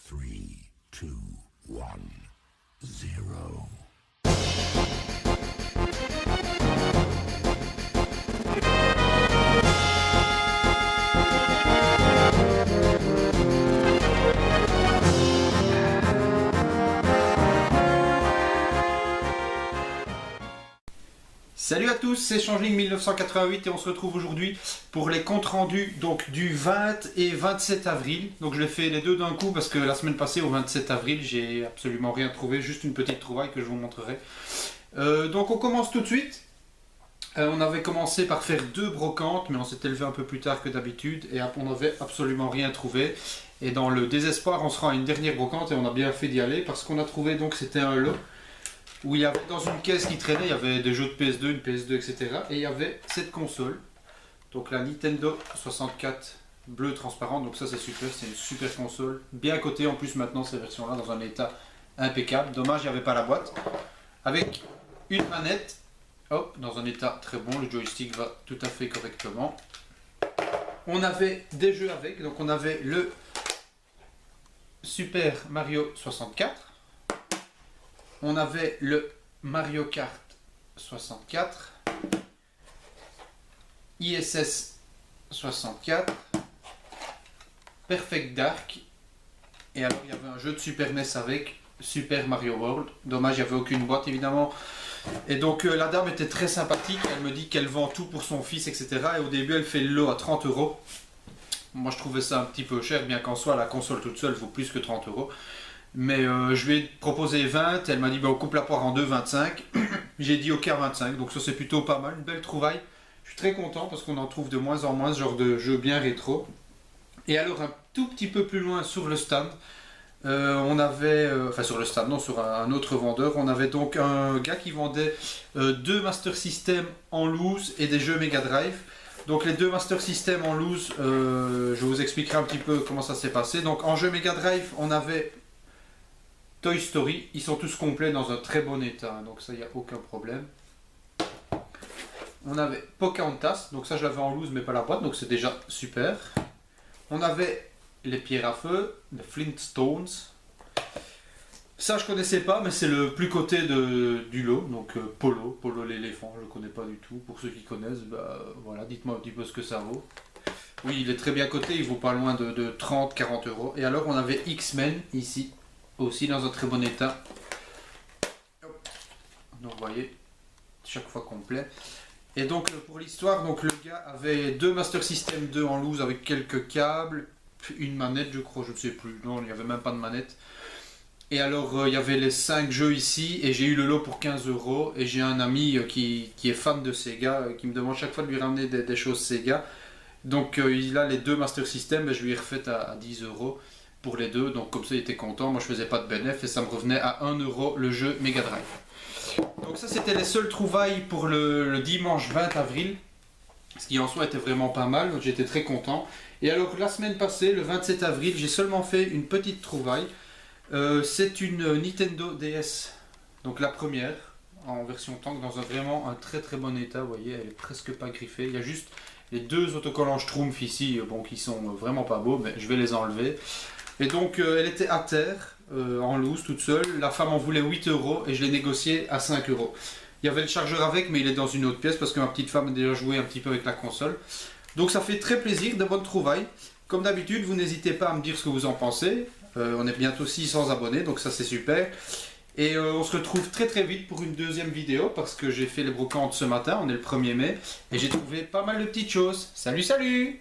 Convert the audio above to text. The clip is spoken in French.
3, 2, 1, 0. Salut à tous, c'est Changeling 1988 et on se retrouve aujourd'hui pour les comptes rendus donc du 20 et 27 avril. Donc je les fais les deux d'un coup parce que la semaine passée au 27 avril j'ai absolument rien trouvé, juste une petite trouvaille que je vous montrerai. Donc on commence tout de suite. On avait commencé par faire deux brocantes mais on s'était levé un peu plus tard que d'habitude et on n'avait absolument rien trouvé. Et dans le désespoir on se rend à une dernière brocante et on a bien fait d'y aller parce qu'on a trouvé donc c'était un lot. Où il y avait dans une caisse qui traînait, il y avait des jeux de PS2, une PS2, etc. Et il y avait cette console, donc la Nintendo 64 bleu transparent, donc ça c'est super, c'est une super console, bien cotée en plus maintenant ces versions-là dans un état impeccable. Dommage il n'y avait pas la boîte, avec une manette, hop, dans un état très bon, le joystick va tout à fait correctement. On avait des jeux avec, donc on avait le Super Mario 64. On avait le Mario Kart 64, ISS 64, Perfect Dark, et alors il y avait un jeu de Super NES avec Super Mario World. Dommage, il n'y avait aucune boîte évidemment. Et donc la dame était très sympathique, elle me dit qu'elle vend tout pour son fils, etc. Et au début elle fait le lot à 30 €. Moi je trouvais ça un petit peu cher, bien qu'en soit la console toute seule vaut plus que 30 €. Mais je lui ai proposé 20, elle m'a dit bah, on coupe la poire en deux, 25. J'ai dit ok à 25, donc ça c'est plutôt pas mal, une belle trouvaille. Je suis très content parce qu'on en trouve de moins en moins ce genre de jeu bien rétro. Et alors un tout petit peu plus loin sur le stand, on avait, enfin sur le stand, non, sur un autre vendeur, on avait donc un gars qui vendait deux Master System en loose et des jeux Mega Drive. Donc les deux Master System en loose, je vous expliquerai un petit peu comment ça s'est passé. Donc en jeu Mega Drive, on avait Toy Story, ils sont tous complets dans un très bon état, donc ça il n'y a aucun problème. On avait Pocahontas, donc ça je l'avais en loose mais pas la boîte, donc c'est déjà super. On avait les pierres à feu, les Flintstones. Ça je connaissais pas, mais c'est le plus coté du lot, donc Polo l'éléphant, je connais pas du tout. Pour ceux qui connaissent, bah, voilà, dites-moi un petit peu ce que ça vaut. Oui, il est très bien coté, il vaut pas loin de 30-40 €. Et alors on avait X-Men ici, aussi dans un très bon état. Donc vous voyez, chaque fois complet. Et donc pour l'histoire, donc le gars avait deux Master System 2 en loose avec quelques câbles, une manette je crois, je ne sais plus, non il n'y avait même pas de manette. Et alors il y avait les 5 jeux ici et j'ai eu le lot pour 15 € et j'ai un ami qui est fan de Sega, qui me demande chaque fois de lui ramener des choses Sega. Donc il a les deux Master System et je lui ai refait à 10 € pour les deux, donc comme ça il était content, moi je faisais pas de bénéf et ça me revenait à 1 € le jeu Mega Drive. Donc ça c'était les seules trouvailles pour le dimanche 20 avril, ce qui en soi était vraiment pas mal, donc j'étais très content. Et alors la semaine passée, le 27 avril, j'ai seulement fait une petite trouvaille, c'est une Nintendo DS, donc la première, en version tank, dans vraiment un très très bon état, vous voyez, elle est presque pas griffée, il y a juste les deux autocollants Schtroumpf ici, bon, qui sont vraiment pas beaux, mais je vais les enlever. Et donc elle était à terre, en loose, toute seule. La femme en voulait 8 € et je l'ai négocié à 5 €. Il y avait le chargeur avec, mais il est dans une autre pièce parce que ma petite femme a déjà joué un petit peu avec la console. Donc ça fait très plaisir, de bonnes trouvailles. Comme d'habitude, vous n'hésitez pas à me dire ce que vous en pensez. On est bientôt 600 abonnés, donc ça c'est super. Et on se retrouve très très vite pour une deuxième vidéo parce que j'ai fait les brocantes ce matin, on est le 1er mai. Et j'ai trouvé pas mal de petites choses. Salut, salut!